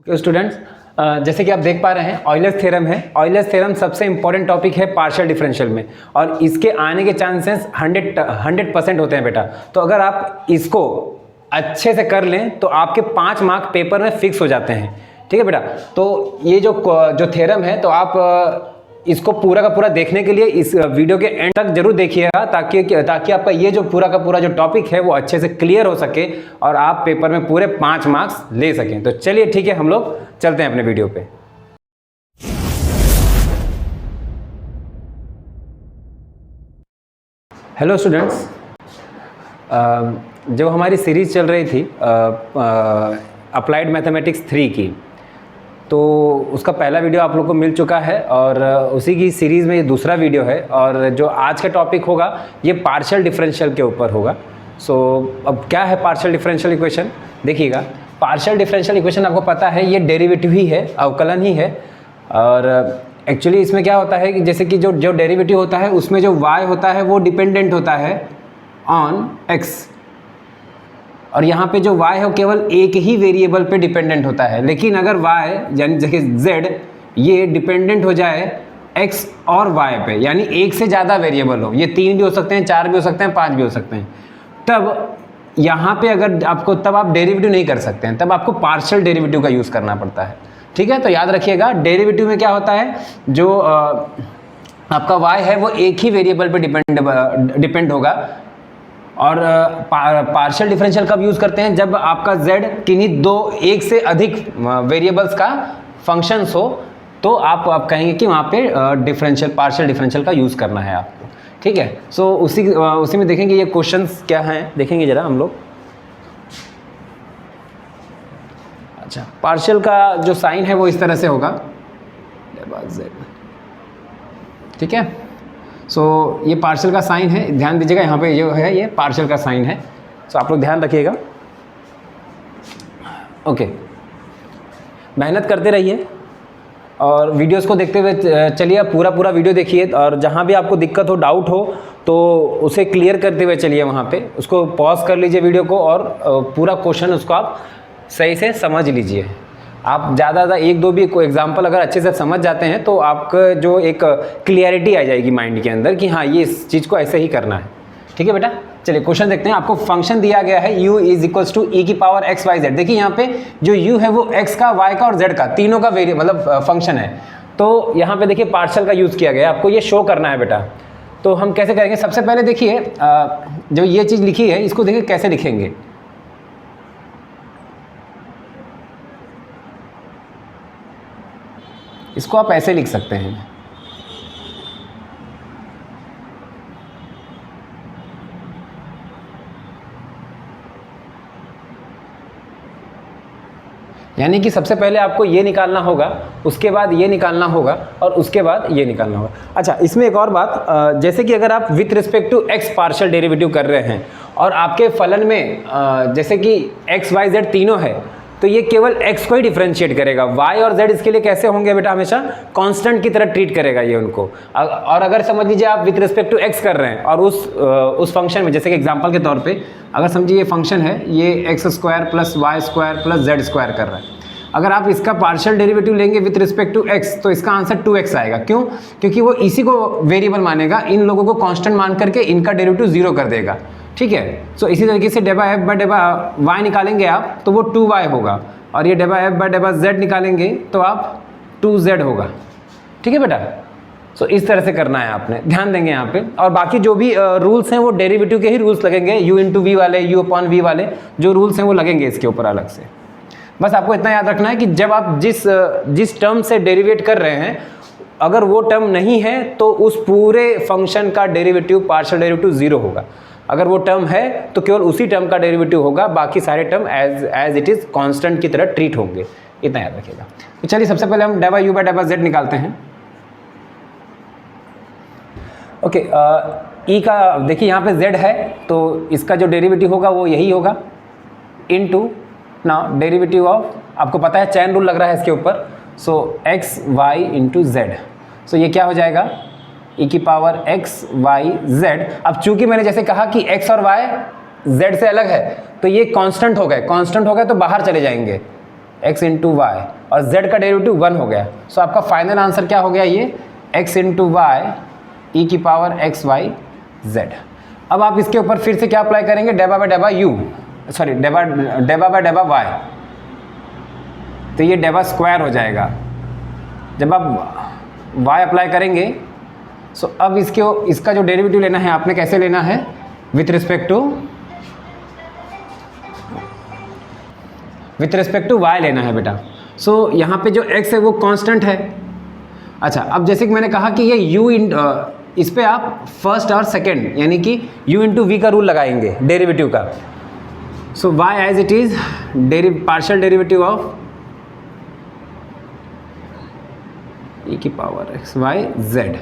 Students, जैसे कि आप देख पा रहे हैं ऑयलर्स थ्योरम है। ऑयलर्स थ्योरम सबसे इंपॉर्टेंट टॉपिक है पार्शियल डिफरेंशियल में, और इसके आने के चांसेस 100% होते हैं बेटा। तो अगर आप इसको अच्छे से कर लें तो आपके 5 मार्क पेपर में फिक्स हो जाते हैं। ठीक है बेटा। तो ये जो थ्योरम है, तो आप इसको पूरा का पूरा देखने के लिए इस वीडियो के एंड तक जरूर देखिएगा, ताकि आपका ये जो पूरा का पूरा जो टॉपिक है वो अच्छे से क्लियर हो सके और आप पेपर में पूरे 5 मार्क्स ले सकें। तो चलिए ठीक है, हम लोग चलते हैं अपने वीडियो पे। हेलो स्टूडेंट्स, जब हमारी सीरीज चल रही थी अप्लाइड मैथमेटिक्स 3 की, तो उसका पहला वीडियो आप लोग को मिल चुका है और उसी की सीरीज़ में ये दूसरा वीडियो है। और जो आज का टॉपिक होगा ये पार्शियल डिफरेंशियल के ऊपर होगा। सो अब क्या है पार्शियल डिफरेंशियल इक्वेशन, देखिएगा। पार्शियल डिफरेंशियल इक्वेशन आपको पता है ये डेरिवेटिव ही है, अवकलन ही है। और एक्चुअली इसमें क्या होता है कि जैसे कि जो डेरिवेटिव होता है उसमें जो y होता है वो डिपेंडेंट होता है ऑन x, और यहाँ पे जो y है वो केवल एक ही वेरिएबल पे डिपेंडेंट होता है। लेकिन अगर y यानी जैसे z ये डिपेंडेंट हो जाए x और y पे, यानी एक से ज़्यादा वेरिएबल हो, ये 3 भी हो सकते हैं, 4 भी हो सकते हैं, 5 भी हो सकते हैं, तब यहाँ पे अगर आपको तब आप डेरिवेटिव नहीं कर सकते हैं, तब आपको पार्शियल डेरिवेटिव का यूज़ करना पड़ता है। ठीक है। तो याद रखिएगा, डेरिवेटिव में क्या होता है, जो आपका y है वो एक ही वेरिएबल पे डिपेंड होगा। और पार्शियल डिफरेंशियल कब यूज़ करते हैं, जब आपका z किन्हीं एक से अधिक वेरिएबल्स का फंक्शंस हो, तो आप कहेंगे कि वहाँ पे पार्शियल डिफरेंशियल का यूज़ करना है आपको। ठीक है। सो उसी में देखेंगे ये क्वेश्चंस क्या हैं, देखेंगे ज़रा हम लोग। अच्छा, पार्शियल का जो साइन है वो इस तरह से होगा, ठीक है। सो ये पार्शियल का साइन है, ध्यान दीजिएगा, यहाँ पे जो है ये पार्शियल का साइन है। सो आप लोग ध्यान रखिएगा। ओके, मेहनत करते रहिए और वीडियोस को देखते हुए चलिए। पूरा वीडियो देखिए, और जहाँ भी आपको दिक्कत हो, डाउट हो, तो उसे क्लियर करते हुए चलिए। वहाँ पे उसको पॉज कर लीजिए वीडियो को, और पूरा क्वेश्चन उसको आप सही से समझ लीजिए। आप ज़्यादा 1-2 भी कोई एग्जाम्पल अगर अच्छे से समझ जाते हैं तो आपका जो एक क्लियरिटी आ जाएगी माइंड के अंदर कि हाँ, ये इस चीज़ को ऐसे ही करना है। ठीक है बेटा। चलिए क्वेश्चन देखते हैं। आपको फंक्शन दिया गया है u = e⁻x, y, z। देखिए यहाँ पे जो u है वो x का, y का और z का, तीनों का मतलब फंक्शन है। तो यहाँ पे देखिए पार्शियल का यूज़ किया गया है, आपको ये शो करना है बेटा। तो हम कैसे करेंगे, सबसे पहले देखिए जो ये चीज़ लिखी है इसको देखिए कैसे लिखेंगे। इसको आप ऐसे लिख सकते हैं, यानी कि सबसे पहले आपको ये निकालना होगा, उसके बाद ये निकालना होगा, और उसके बाद ये निकालना होगा। अच्छा, इसमें एक और बात, जैसे कि अगर आप with respect to x partial derivative कर रहे हैं और आपके फलन में जैसे कि x, y, z तीनों है, तो ये केवल x को ही डिफरेंशिएट करेगा। y और z इसके लिए कैसे होंगे बेटा, हमेशा कांस्टेंट की तरह ट्रीट करेगा ये उनको। और अगर समझ लीजिए आप विथ रिस्पेक्ट टू x कर रहे हैं और उस फंक्शन में, जैसे कि एग्जांपल के तौर पे अगर समझिए ये फंक्शन है, ये x² + y² + z² कर रहा है। अगर आप इसका पार्शियल डेरिवेटिव लेंगे विथ रिस्पेक्ट टू x, तो इसका आंसर 2x आएगा। क्यों? क्योंकि वो इसी को वेरिएबल मानेगा, इन लोगों को कांस्टेंट मान करके इनका डेरिवेटिव 0 कर देगा। ठीक है। सो इसी तरीके से ∂f/y निकालेंगे आप तो वो 2y होगा, और ये ∂f/z निकालेंगे तो आप 2z होगा। ठीक है बेटा। सो इस तरह से करना है आपने, ध्यान देंगे यहाँ पे। और बाकी जो भी रूल्स हैं वो डेरिवेटिव के ही रूल्स लगेंगे, u/v वाले, u/v वाले जो रूल्स हैं वो लगेंगे इसके ऊपर अलग से। बस आपको इतना याद रखना है कि जब आप जिस टर्म से डेरिवेट कर रहे हैं, अगर वो टर्म नहीं है तो उस पूरे फंक्शन का डेरिवेटिव, पार्शियल डेरिवेटिव 0 होगा। अगर वो टर्म है तो केवल उसी टर्म का डेरिवेटिव होगा, बाकी सारे term as it is constant की तरह ट्रीट होंगे। इतना याद रखिएगा। तो चलिए सबसे पहले हम ∂u/z निकालते हैं। ओके, ई का देखिए यहाँ पे z है, तो इसका जो डेरिवेटिव होगा वो यही होगा, इनटू नाउ डेरिवेटिव ऑफ, आपको पता है चैन रूल लग रहा है इसके ऊपर, सो x y × z। सो ये क्या हो जाएगा, e⁻x y z। अब चूंकि मैंने जैसे कहा कि x और y z से अलग है, तो ये कांस्टेंट हो गए, तो बाहर चले जाएंगे। x इंटू वाई और z का डेरिवेटिव 1 हो गया। सो आपका फाइनल आंसर क्या हो गया, ये x इंटू वाई ई की पावर एक्स वाई जेड। अब आप इसके ऊपर फिर से क्या अप्लाई करेंगे, डेबा बाय डेबा यू, सॉरी डेबा बाय डेबा वाई, तो ये डेबा स्क्वायर हो जाएगा। जब आप y अप्लाई करेंगे सो अब इसका जो डेरिवेटिव लेना है आपने कैसे लेना है, विथ रिस्पेक्ट टू y लेना है बेटा। सो यहाँ पे जो x है वो कांस्टेंट है। अच्छा, अब जैसे कि मैंने कहा कि ये u इस पे आप फर्स्ट और सेकंड यानी कि u इंटू वी का रूल लगाएंगे डेरिवेटिव का। So y as it is partial derivative of e की power x Y Z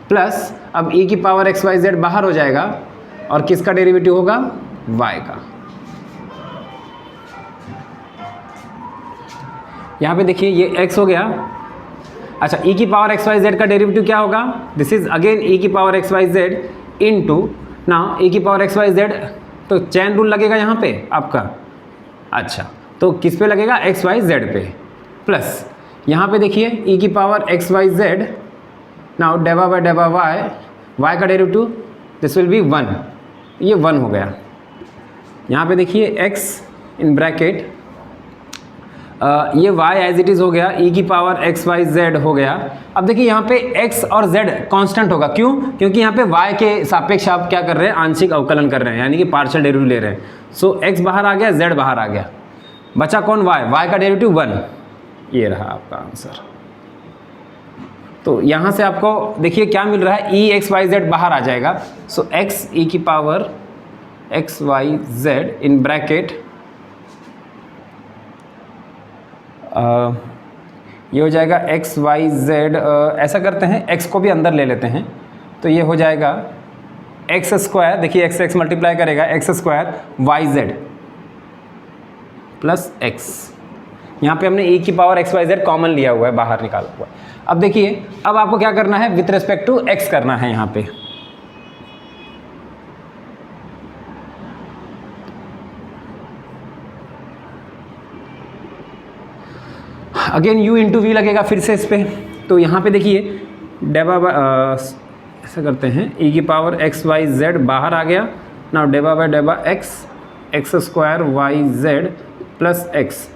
plus, अब e की पावर एक्स वाई जेड बाहर हो जाएगा और किसका डेरिवेटिव होगा, y का। यहाँ पे देखिए ये x हो गया। अच्छा, e की पावर एक्स वाई जेड का डेरिवेटिव क्या होगा, दिस इज अगेन e की power x Y z into, now e की पावर एक्स वाई जेड, तो चैन रूल लगेगा यहाँ पे आपका। अच्छा, तो किस पे लगेगा, एक्स वाई जेड पे, प्लस यहाँ पे देखिए e की power x Y Z, now डेबा बाय डेबा y का डेरिवेटिव दिस विल बी 1, ये 1 हो गया। यहाँ पे देखिए x इन ब्रैकेट ये y एज इट इज़ हो गया, e की पावर एक्स वाई जेड हो गया। अब देखिए यहाँ पे x और z कांस्टेंट होगा, क्यों, क्योंकि यहाँ पे y के सापेक्ष आप क्या कर रहे हैं, आंशिक अवकलन कर रहे हैं, यानी कि पार्शियल डेरिवेटिव ले रहे हैं। सो x बाहर आ गया, z बाहर आ गया, बचा कौन, y का डेरिवेटिव 1, ये रहा आपका आंसर। तो यहाँ से आपको देखिए क्या मिल रहा है, e एक्स वाई जेड बाहर आ जाएगा। सो x e की power x Y z in bracket ये हो जाएगा एक्स वाई जेड, ऐसा करते हैं x को भी अंदर ले लेते हैं, तो ये हो जाएगा एक्स स्क्वायर, देखिए x मल्टीप्लाई करेगा x square Y Z plus x. यहाँ पे हमने e की power x Y z common लिया हुआ है, बाहर निकाला हुआ है। अब देखिए, अब आपको क्या करना है, विथ रिस्पेक्ट टू x करना है यहाँ पे। अगेन u इंटू वी लगेगा फिर से इस पे, तो यहाँ पे देखिए डेबा ऐसा करते हैं, e की पावर एक्स वाई जेड बाहर आ गया, नाउ डेबा बाय डेबा X square Y Z plus X,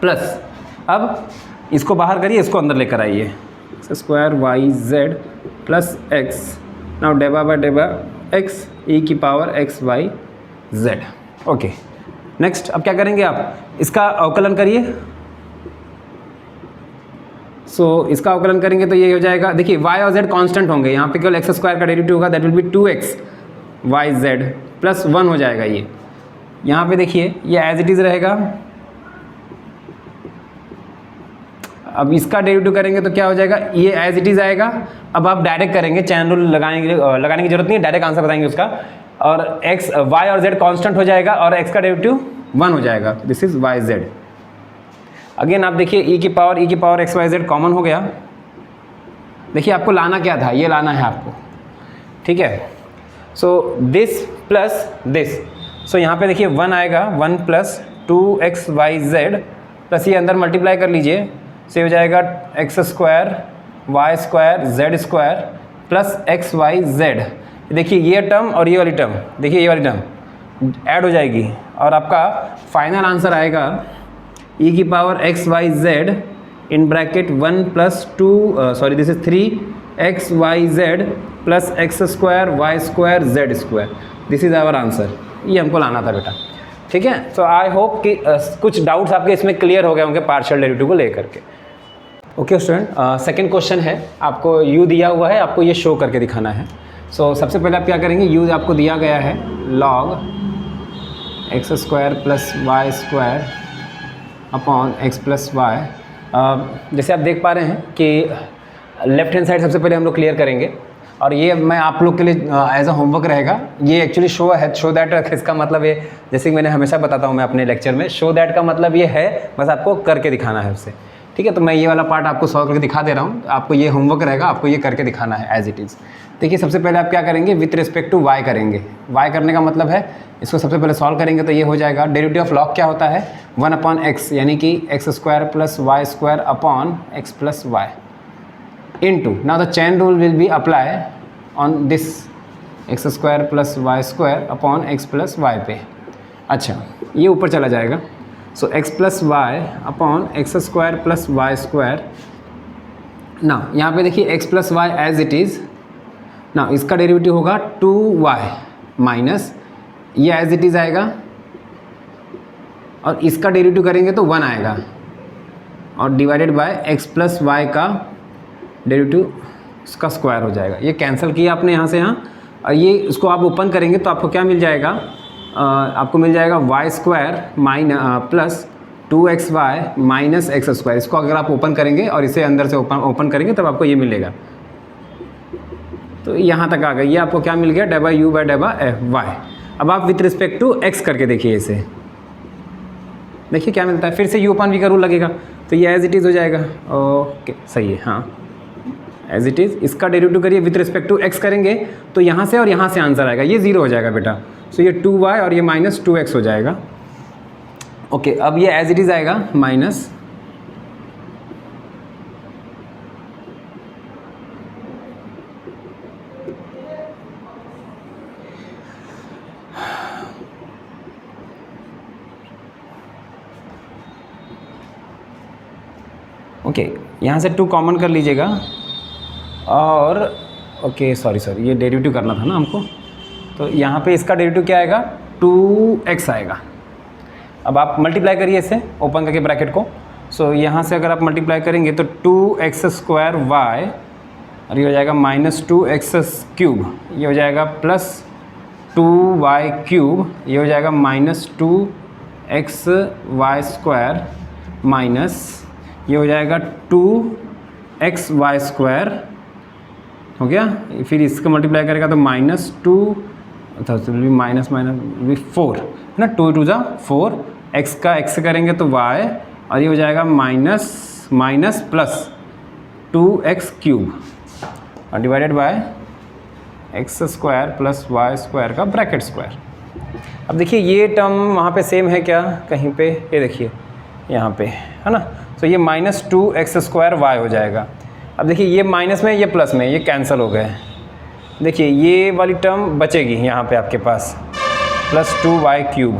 plus अब इसको बाहर करिए, इसको अंदर लेकर आइए, X square Y Z plus X, now डेबा बाय डेबा एक्स e की power x Y Z. Okay, next अब क्या करेंगे आप, इसका अवकलन करिए। सो इसका अवकलन करेंगे तो ये हो जाएगा, देखिए y और z कांस्टेंट होंगे, यहाँ पे केवल एक्स स्क्वायर का डेरिवेटिव होगा, that will be 2x y Z plus 1 हो जाएगा ये। यहाँ पे देखिए ये एज इट इज़ रहेगा। अब इसका डेरिवेटिव करेंगे तो क्या हो जाएगा, ये एज इट इज़ आएगा। अब आप डायरेक्ट करेंगे, चैन रूल लगाने की जरूरत नहीं है, डायरेक्ट आंसर बताएंगे उसका। और y और z कांस्टेंट हो जाएगा और x का डेरिवेटिव 1 हो जाएगा, this is y z. Again आप देखिए e की power x Y z common हो गया। देखिए आपको लाना क्या था, ये लाना है आपको, ठीक है। सो दिस प्लस दिस, सो यहाँ पे देखिए 1 आएगा, 1 plus 2x y Z plus ये अंदर मल्टीप्लाई कर लीजिए, से हो जाएगा x square y square z square plus x Y z. देखिए ये टर्म और ये वाली टर्म, देखिए ये वाली टर्म ऐड हो जाएगी और आपका फाइनल आंसर आएगा e की power x Y z in bracket 1 plus 2 sorry this is 3x y Z plus x square y square z square, this is our answer. ये हमको लाना था बेटा, ठीक है। सो आई होप कि कुछ डाउट्स आपके इसमें क्लियर हो गए होंगे पार्शियल डेरिवेटिव को लेकर के। ओके स्टूडेंट, सेकंड क्वेश्चन है, आपको u दिया हुआ है, आपको ये शो करके दिखाना है। सो सबसे पहले आप क्या करेंगे, u आपको दिया गया है log x square plus y square upon x plus y. जैसे आप देख पा रहे हैं कि लेफ्ट हैंड साइड सबसे पहले हम लोग क्लियर करेंगे और ये मैं आप लोग के लिए एज अ होमवर्क रहेगा। ये एक्चुअली शो दैट इसका मतलब ये, जैसे कि मैंने हमेशा बताता हूँ मैं अपने लेक्चर में, शो दैट का मतलब ये है बस आपको करके दिखाना है उससे, ठीक है। तो मैं ये वाला पार्ट आपको सॉल्व करके दिखा दे रहा हूँ, आपको ये होमवर्क रहेगा, आपको ये करके दिखाना है एज इट इज़। देखिए सबसे पहले आप क्या करेंगे, विथ रिस्पेक्ट टू y करेंगे। y करने का मतलब है इसको सबसे पहले सॉल्व करेंगे तो ये हो जाएगा, डेरिवेटिव ऑफ log क्या होता है 1/x, यानी कि x² + y² x + y into, now the chain rule will be apply on this x² + y² x + y पे। अच्छा ये ऊपर चला जाएगा, so x + y x² + y²। ना यहाँ पे देखिए x + y as it is, ना इसका डेरिवेटिव होगा 2y माइनस ये एज इट इज़ आएगा, और इसका डेरिवेटिव करेंगे तो 1 आएगा, और डिवाइडेड बाय x + y का डेरिवेटिव इसका स्क्वायर हो जाएगा। ये कैंसिल किया आपने यहाँ से यहाँ, और ये इसको आप ओपन करेंगे तो आपको क्या मिल जाएगा, आपको मिल जाएगा y² plus 2xy minus x²। इसको अगर आप ओपन करेंगे और इसे अंदर से ओपन करेंगे तब आपको ये मिलेगा। तो यहाँ तक आ गई, ये आपको क्या मिल गया, ∂u/∂y। अब आप विथ रिस्पेक्ट टू x करके देखिए इसे, देखिए क्या मिलता है, फिर से u/v का रूल लगेगा तो ये एज इट इज़ हो जाएगा। ओके सही है, हाँ एज इट इज़। इसका डेरिवेटिव करिए विथ रिस्पेक्ट टू x करेंगे तो यहाँ से और यहाँ से आंसर आएगा, ये 0 हो जाएगा बेटा। सो ये 2y और ये माइनस 2x हो जाएगा। ओके अब ये एज इट इज़ आएगा माइनस, ओके यहाँ से 2 कॉमन कर लीजिएगा, और ओके सॉरी ये डेरिवेटिव करना था ना हमको, तो यहाँ पे इसका डेरिवेटिव क्या आएगा 2x आएगा। अब आप मल्टीप्लाई करिए इसे ओपन करके ब्रैकेट को। सो यहाँ से अगर आप मल्टीप्लाई करेंगे तो 2x² और ये हो जाएगा माइनस 2x³, ये हो जाएगा प्लस 2y³ ये हो जाएगा माइनस 2xy² माइनस ये हो जाएगा 2xy² हो गया। फिर इसका मल्टीप्लाई करेगा तो माइनस 2 माइनस 4 है ना, 2 × 2 = 4, x का x से करेंगे तो y, और ये हो जाएगा माइनस प्लस 2x³ और डिवाइडेड बाय x² + y² का ब्रैकेट स्क्वायर। अब देखिए ये टर्म वहाँ पे सेम है क्या, कहीं पे ये देखिए यहाँ पे है ना, तो ये माइनस 2x² हो जाएगा। अब देखिए ये माइनस में ये प्लस में ये कैंसिल हो गए, देखिए ये वाली टर्म बचेगी यहाँ पे आपके पास प्लस 2y³।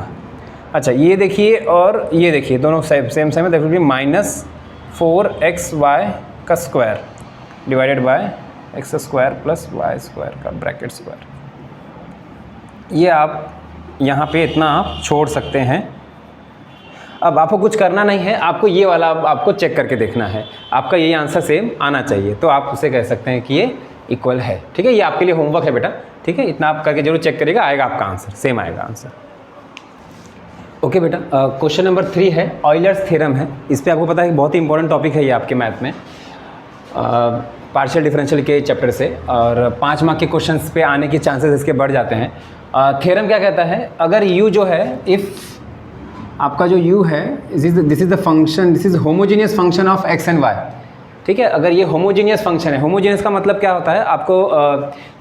अच्छा ये देखिए और ये देखिए दोनों सेम है, that will B minus 4xy² divided by x² + y² का ब्रैकेट स्क्वायर। ये आप यहाँ पे इतना आप छोड़ सकते हैं। अब आपको कुछ करना नहीं है, आपको ये वाला आपको चेक करके देखना है, आपका यही आंसर सेम आना चाहिए, तो आप उसे कह सकते हैं कि ये इक्वल है। ठीक है, ये आपके लिए होमवर्क है बेटा, ठीक है, इतना आप करके जरूर चेक करिएगा, आएगा आपका आंसर, सेम आएगा आंसर। ओके बेटा, क्वेश्चन नंबर 3 है, ऑयलर्स थ्योरम है। इस पर आपको पता है कि बहुत ही इंपॉर्टेंट टॉपिक है ये आपके मैथ में, पार्शियल डिफरेंशियल के चैप्टर से, और 5 मार्क के क्वेश्चंस पे आने के चांसेस इसके बढ़ जाते हैं। थ्योरम क्या कहता है, अगर u जो है, इफ़ आपका जो u है this is the function, this is homogeneous function of x and y। ठीक है, अगर ये होमोजीनियस फंक्शन है, होमोजीनियस का मतलब क्या होता है आपको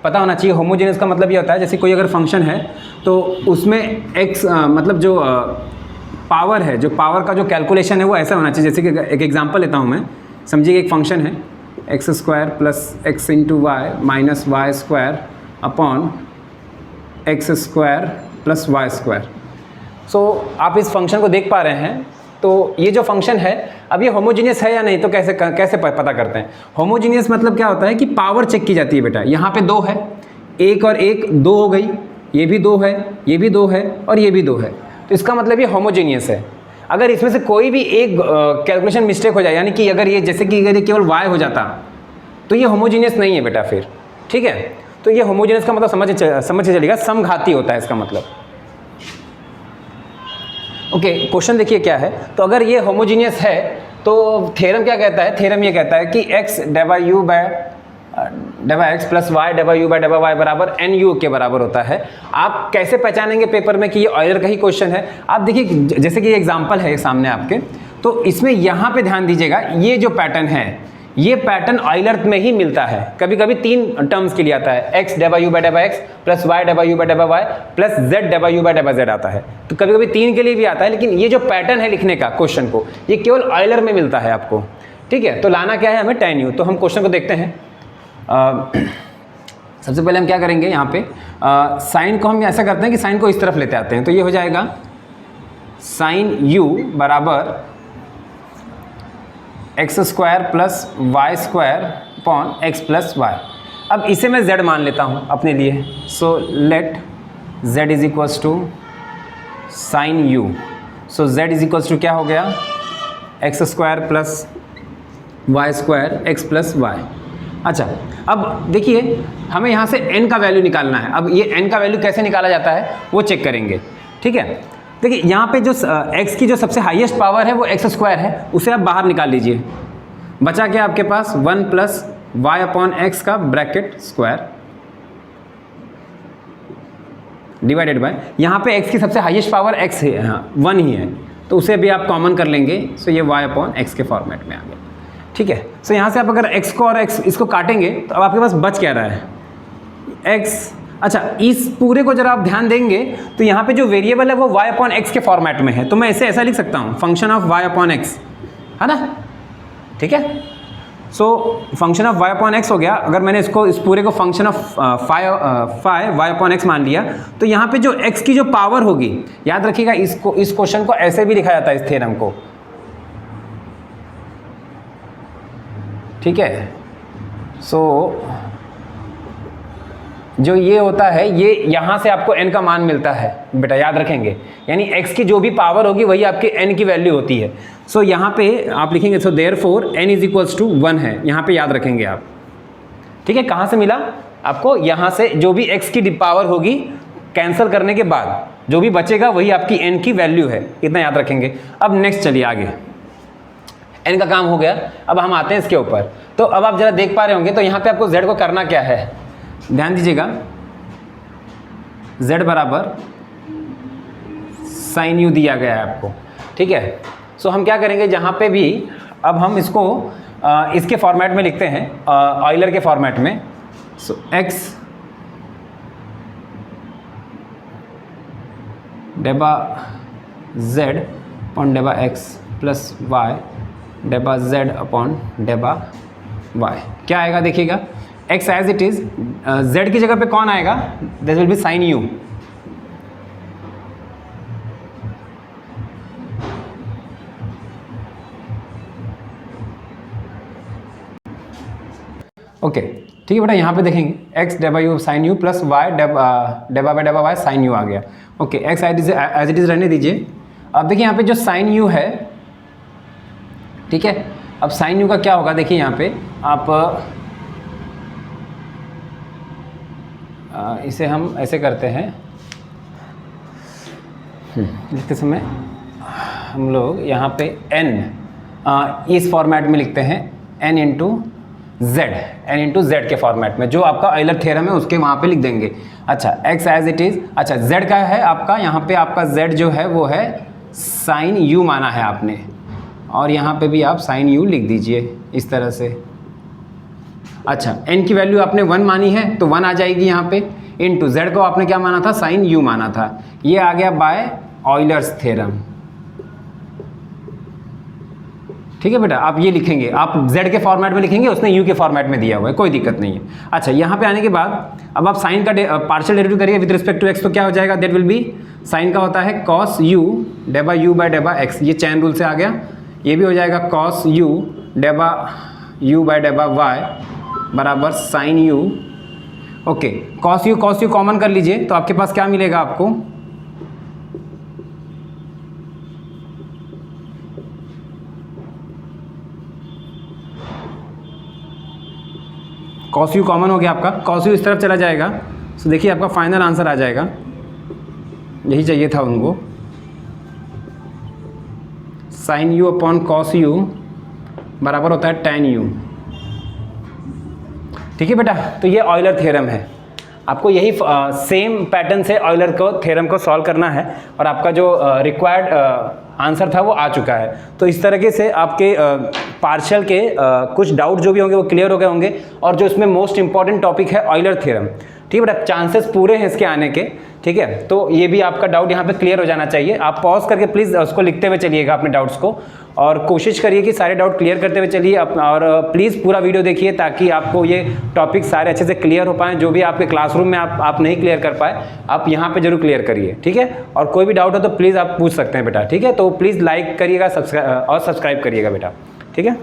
पता होना चाहिए। होमोजीनियस का मतलब ये होता है जैसे कोई अगर फंक्शन है तो उसमें x मतलब जो पावर है, जो पावर का जो कैलकुलेशन है वो ऐसा होना चाहिए। जैसे कि एक एग्जांपल लेता हूँ मैं, समझिए एक फंक्शन है x² + x × y minus y² upon x² + y²। सो आप इस फंक्शन को देख पा रहे हैं, तो ये जो फंक्शन है अब ये होमोजीनियस है या नहीं, तो कैसे पता करते हैं। होमोजीनियस मतलब क्या होता है कि पावर चेक की जाती है बेटा। यहाँ पे 2 है, 1 और 1 2 हो गई, ये भी 2 है, ये भी 2 है और ये भी 2 है, तो इसका मतलब ये होमोजीनियस है। अगर इसमें से कोई भी एक कैलकुलेशन मिस्टेक हो जाए, यानी कि अगर ये जैसे कि अगर ये केवल y हो जाता तो ये होमोजीनियस नहीं है बेटा फिर। ठीक है, तो ये होमोजीनियस का मतलब समझ चलिएगा, समघाती होता है इसका मतलब। ओके, क्वेश्चन देखिए क्या है। तो अगर ये होमोजीनियस है तो थ्योरम क्या कहता है, थ्योरम ये कहता है कि x ∂u/∂x + y ∂u/∂y बराबर nu के बराबर होता है। आप कैसे पहचानेंगे पेपर में कि ये ऑयलर का ही क्वेश्चन है। आप देखिए जैसे कि ये एग्जांपल है सामने आपके, तो इसमें यहाँ पे ध्यान दीजिएगा, ये जो पैटर्न है ये पैटर्न ऑयलर में ही मिलता है। कभी कभी 3 टर्म्स के लिए आता है, एक्स डेबा यू बाय डेबा एक्स प्लस वाई डेबा यू बाय डेबा वाई प्लस जेड डेबा यू बाय डेबा जेड आता है। तो कभी कभी 3 के लिए भी आता है, लेकिन ये जो पैटर्न है लिखने का क्वेश्चन को, ये केवल ऑयलर में मिलता है आपको। ठीक है, तो लाना क्या है हमें, tan u। तो हम क्वेश्चन को देखते हैं। सबसे पहले हम क्या करेंगे, यहाँ पे साइन को हम ऐसा करते हैं कि साइन को इस तरफ लेते आते हैं। तो ये हो जाएगा साइन u बराबर x square plus y square upon x plus y. अब इसे मैं z मान लेता हूँ अपने लिए। So let z is equals to sine u। So z is equals to क्या हो गया, x square plus y square x plus y. अच्छा, अब देखिए हमें यहाँ से n का वैल्यू निकालना है। अब ये n का वैल्यू कैसे निकाला जाता है वो चेक करेंगे। ठीक है, देखिए यहाँ पे जो x की जो सबसे हाईएस्ट पावर है वो एक्स स्क्वायर है, उसे आप बाहर निकाल लीजिए। बचा क्या आपके पास, 1 प्लस वाई अपॉन एक्स का ब्रैकेट स्क्वायर डिवाइडेड बाय, यहाँ पे x की सबसे हाईएस्ट पावर x है, हाँ 1 ही है, तो उसे भी आप कॉमन कर लेंगे। सो ये y अपॉन एक्स के फॉर्मेट में आ गया। ठीक है, सो यहाँ से आप अगर x को और x इसको काटेंगे तो अब आपके पास बच क्या रहा है, x। अच्छा, इस पूरे को जरा आप ध्यान देंगे तो यहाँ पे जो वेरिएबल है वो y अपॉन एक्स के फॉर्मेट में है। तो मैं इसे ऐसा लिख सकता हूँ, function of y upon x, है ना। ठीक है, so function of y upon x हो गया। अगर मैंने इसको इस पूरे को function of phi y upon x मान लिया तो यहाँ पे जो x की जो पावर होगी, याद रखिएगा इसको, इस क्वेश्चन को ऐसे भी लिखा जाता है, इस थ्योरम को। ठीक है, सो जो ये होता है, ये यहाँ से आपको n का मान मिलता है बेटा, याद रखेंगे। यानी x की जो भी पावर होगी वही आपके n की वैल्यू होती है। सो यहाँ पे आप लिखेंगे, so therefore n is equals to 1 है, यहाँ पे याद रखेंगे आप। ठीक है, कहाँ से मिला आपको, यहाँ से जो भी x की पावर होगी कैंसिल करने के बाद जो भी बचेगा वही आपकी n की वैल्यू है, इतना याद रखेंगे। अब नेक्स्ट चलिए आगे, n का काम हो गया। अब हम आते हैं इसके ऊपर। तो अब आप जरा देख पा रहे होंगे, तो यहाँ पे आपको z को करना क्या है, ध्यान दीजिएगा। z बराबर साइन u दिया गया है आपको। ठीक है, सो हम क्या करेंगे, जहाँ पे भी अब हम इसको इसके फॉर्मेट में लिखते हैं, ऑयलर के फॉर्मेट में। सो x डेबा z अपॉन डेबा x प्लस y डेबा z अपॉन डेबा y क्या आएगा, देखिएगा x as it is, z की जगह पे कौन आएगा, this will be sine u। Okay, ठीक है बेटा, यहाँ पे देखेंगे x डेबा u sine u plus y डेबा बाय डेबा y साइन u आ गया। Okay, x as it is रहने दीजिए। अब देखिए यहाँ पे जो साइन u है, ठीक है, अब साइन u का क्या होगा, देखिए यहाँ पे आप इसे हम ऐसे करते हैं, लिखते समय हम लोग यहाँ पे n इस फॉर्मेट में लिखते हैं, n इंटू z के फॉर्मेट में, जो आपका ऑयलर थ्योरम है उसके वहाँ पे लिख देंगे। अच्छा, x एज इट इज़, अच्छा z का है आपका, यहाँ पे आपका z जो है वो है साइन u माना है आपने, और यहाँ पे भी आप साइन u लिख दीजिए इस तरह से। अच्छा, n की वैल्यू आपने 1 मानी है तो 1 आ जाएगी यहाँ पे, इनटू z को आपने क्या माना था, साइन u माना था, ये आ गया बाय ऑयलर्स थ्योरम। ठीक है बेटा, आप ये लिखेंगे, आप z के फॉर्मेट में लिखेंगे, उसने u के फॉर्मेट में दिया हुआ है, कोई दिक्कत नहीं है। अच्छा, यहाँ पे आने के बाद अब आप साइन का पार्शियल डेरिवेटिव करिए विद रिस्पेक्ट टू x, तो क्या हो जाएगा, दैट विल बी, साइन का होता है कॉस u डेबा u बाय डेबा x, ये चैन रूल से आ गया। ये भी हो जाएगा कॉस u डेबा u बाय डेबा y बराबर sine u। Okay, cos U common कर लीजिए, तो आपके पास क्या मिलेगा आपको, कॉस यू कॉमन हो गया आपका, कॉस यू इस तरफ चला जाएगा। तो देखिए आपका फाइनल आंसर आ जाएगा, यही चाहिए था उनको, sine u upon cos u बराबर होता है tan u। ठीक है बेटा, तो ये ऑयलर थ्योरम है, आपको यही सेम पैटर्न से ऑयलर को थ्योरम को सॉल्व करना है, और आपका जो रिक्वायर्ड आंसर था वो आ चुका है। तो इस तरीके से आपके पार्शियल के कुछ डाउट जो भी होंगे वो क्लियर हो गए होंगे, और जो इसमें मोस्ट इंपॉर्टेंट टॉपिक है ऑयलर थ्योरम, ठीक है बेटा, चांसेस पूरे हैं इसके आने के, ठीक है। तो ये भी आपका डाउट यहाँ पे क्लियर हो जाना चाहिए। आप पॉज करके प्लीज़ उसको लिखते हुए चलिएगा अपने डाउट्स को, और कोशिश करिए कि सारे डाउट क्लियर करते हुए चलिए, और प्लीज़ पूरा वीडियो देखिए ताकि आपको ये टॉपिक सारे अच्छे से क्लियर हो पाएँ। जो भी आपके क्लासरूम में आप नहीं क्लियर कर पाए, आप यहाँ पे जरूर क्लियर करिए, ठीक है। और कोई भी डाउट हो तो प्लीज़ आप पूछ सकते हैं बेटा, ठीक है। तो प्लीज़ लाइक करिएगा और सब्सक्राइब करिएगा बेटा, ठीक है।